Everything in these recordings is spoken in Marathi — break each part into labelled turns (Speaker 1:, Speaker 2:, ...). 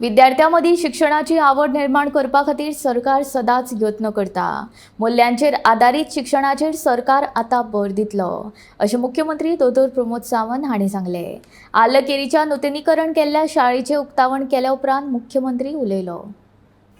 Speaker 1: विद्यार्थ्यांमध्ये शिक्षणाची आवड निर्माण करपा खातीर सरकार सदांच यत्न करता। मूल्यांचेर आधारीत शिक्षणाचेर सरकार आता भर दितलो, अशें मुख्यमंत्री दोतोर प्रमोद सावंत हांणी सांगले। आर्ल केरीच्या नूतनीकरण केल्ल्या शाळेचें उक्तावण केल्या उपरांत मुख्यमंत्री उलयलो।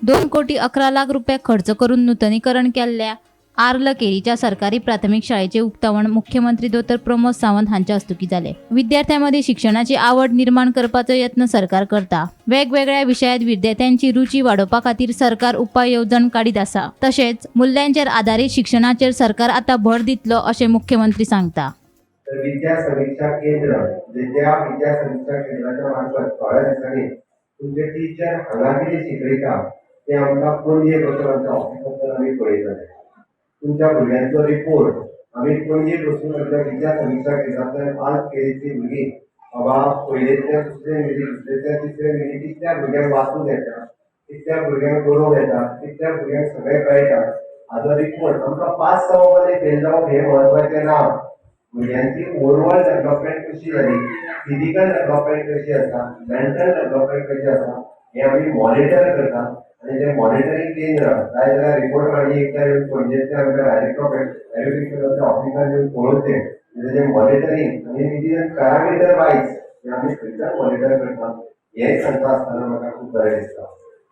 Speaker 2: 2,11,00,000 रुपये खर्च करून नूतनीकरण केल्ल्या आर्ल केरीच्या सरकारी प्राथमिक शाळेचे उक्तावण मुख्यमंत्री दोतोर प्रमोद सावंत हांच्या हस्तुकी जाले। विद्यार्थ्यांमध्ये शिक्षणाची आवड निर्माण करपाचो यत्न सरकार करता। वेगवेगळ्या विशयांत विद्यार्थ्यांची रुची वाडोवपा खातीर सरकार उपाय येवजण काडीत आसा। तशेंच मूल्यांचेर आधारीत शिक्षणाचेर सरकार आता भर दितलो, अशें मुख्यमंत्री सांगता।
Speaker 3: विद्या समीक्षा केंद्र त्या विद्या समीक्षा केंद्राच्या मार्फत थोड्या दिसांनी तुमचे टीचर हांगा कितें शिकयता ते आमकां पणजे बसून आमच्या ऑफिसांत आमी पळयतले। तुमच्या भुरग्यांचो रिपोर्ट आमी पणजे बसून आमच्या विद्या समीक्षा केंद्रांतल्यान आज केरीची भुरगीं बाबा पयलेंतल्या दुसरे मिनी दुसरेंतल्या तिसरे मिनी कितल्या भुरग्यांक वाचूंक येता, कितल्या भुरग्यांक बरोवंक येता, कितल्या भुरग्यांक सगळें कळटा हाचो रिपोर्ट आमकां पास जावप आनी फेल जावप हें म्हत्वाचें ना। भुरग्यांची ओवरऑल डेव्हलपमेंट कशी जाली, फिजिकल डेव्हलपमेंट कशी आसा, मेंटल डेव्हलपमेंट कशी आसा हें आमी मॉनिटर करता। आणि जे मॉनिटरिंग केंद्र जाय जाल्यार रिपोर्ट आनी एकदा येवन पणजेच्या आमच्या डायरेक्टर ऑफ एज्युकेशनाच्या ऑफिसार येवन पळोवचे तेजें मॉनिटरिंग आनी तेजें पॅरामिटर वायज जें आमी खंयच्यान मॉनिटर करता हें सांगता आसतना म्हाका खूब बरें दिसता।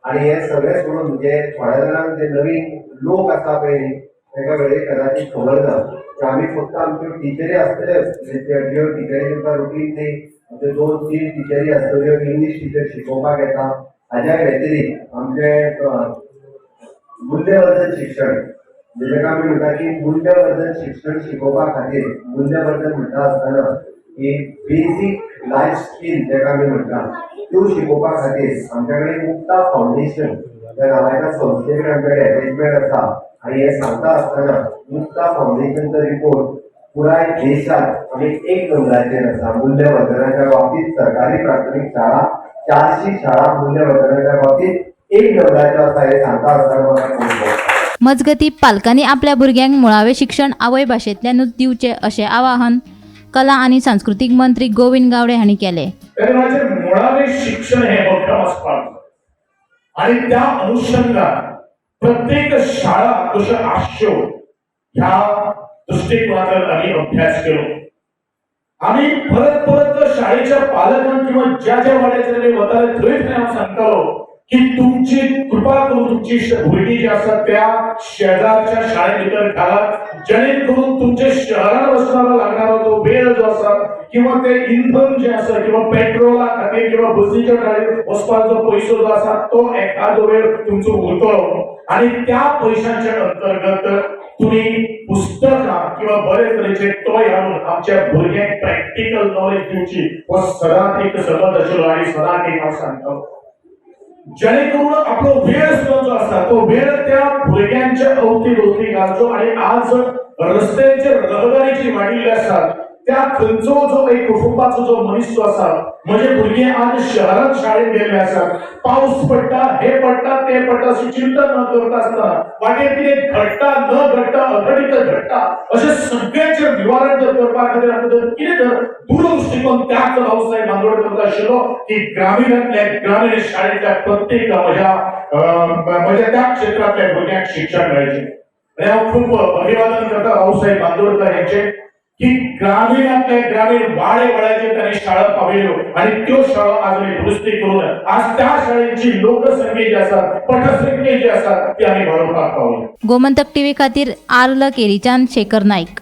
Speaker 3: आनी हें सगळें सोडून जे थोड्या जाणांक जे नवीन लोक आसा पळय न्ही ताका वेळेक कदाचित खबर ना की आमी फक्त आमच्यो टिचरी आसतल्योच ज्यो टिचरी तुमकां रुटीन न्ही आमच्यो 2-3 टिचरी आसतल्यो इंग्लीश टिचर शिकोवपाक येता। हाज्या व्यतिरिक्त आमचे मूल्यवर्धन शिक्षण जेका आमी म्हणटा की मूल्यवर्धन शिक्षण शिकोवपा खातीर मूल्यवर्धन म्हणटा आसतना ही बेसीक लायफ स्कील जेका आमी म्हणटा त्यो शिकोवपा खातीर आमच्या कडेन मुक्ता फावंडेशन त्या नांवाच्या संस्थे कडेन आमचे कडेन एरेंजमेंट आसा। आनी हे सांगता आसतना मुक्ता फावंडेशनचो रिपोर्ट पुराय देशात आमी एक नंबराचेर आसा मूल्यवर्धनाच्या बाबतीत। सरकारी प्राथमीक शाळा 400 शाळा मूल्यवर्धनाच्या बाबतीत एक नंबराचेर आसा हे सांगता आसतना म्हाका खूब आवडटा।
Speaker 2: मजगती पालकांनी आपल्या भुरग्यांक मुळावे शिक्षण आवय भाशेंतल्यानूच दिवचे, अशें आवाहन कला आणि सांस्कृतिक मंत्री गोविंद गावडे हांणी केले।
Speaker 4: मुळावे शिक्षण हे भक्कम आसपाक आणि त्या अनुषंगान प्रत्येक शाळा कशो आसच्यो ह्या दृष्टिकोनातल्यान आमी अभ्यास केलो। आम्ही परत शाळेच्या पालकांक किंवा ज्या वाड्याचेर वताले थंय हांव सांगतालो की तुमची कृपा करून तुमची भुरगीं जी आसात त्या शेजारच्या शाळेत भितर घालात, जेणे करून तुमच्या शहरात वचपाक लागणारो तो वेळ जो आसा किंवा ते इंधन जे आसा किंवा पेट्रोला खातीर किंवा बसीच्या गाडयेर वचपाचो पयसो जो आसा तो एखादो वेळ तुमचो उरतलो आणि त्या पयशांच्या अंतर्गत तुम्ही पुस्तकां किंवा बरे तरेचे टॉय हाडून आमच्या भुरग्यांक प्रॅक्टिकल नॉलेज दिवची हो सदांच एक समज आशिल्लो आणि सदांच एक हांव सांगतालो। जेणे करून आपलो वेळ जो आसा तो वेळ त्या भुरग्यांच्या अवती घालचो। आणि आज रस्त्याचेर रहदारी वाडिल्ली आसा त्या खंयचो जो एक कुटुंबाचो जो मनीस जो आसा, म्हजे भुरगे आज शहरात शाळेत गेल्ले आसात, पावस पडटा हे पडटा ते पडटा अशी चिंता न करता आसतना वाटेर कितें घडटा न घडटा अघटित घडटा अशें सगळ्यांचें निवारण जर करपा खातीर आमी जर कितें जर दूरदृश्टीकोन त्याच रावसाहेब बांदोडकर करता आशिल्लो की ग्रामीणांतल्या ग्रामीण शाळेंतल्या प्रत्येक म्हज्या त्या क्षेत्रांतल्या भुरग्यांक शिक्षण मेळचें। आनी हांव खूब अभिवादन करता रावसाहेब बांदोडकर हेंचें की ग्रामीणांतले ग्रामीण वाड्याचेर तांणी शाळा पावयल्यो आणि त्यो शाळा आज आमी दुरुस्ती करून आज त्या शाळेची लोकसंख्या जी आसा पटसंख्या जी आसा ती आमी वाडोवपाक पावली।
Speaker 2: गोमंतक टीव्ही खातीर आर्ल केरीच्यान शेखर नाईक।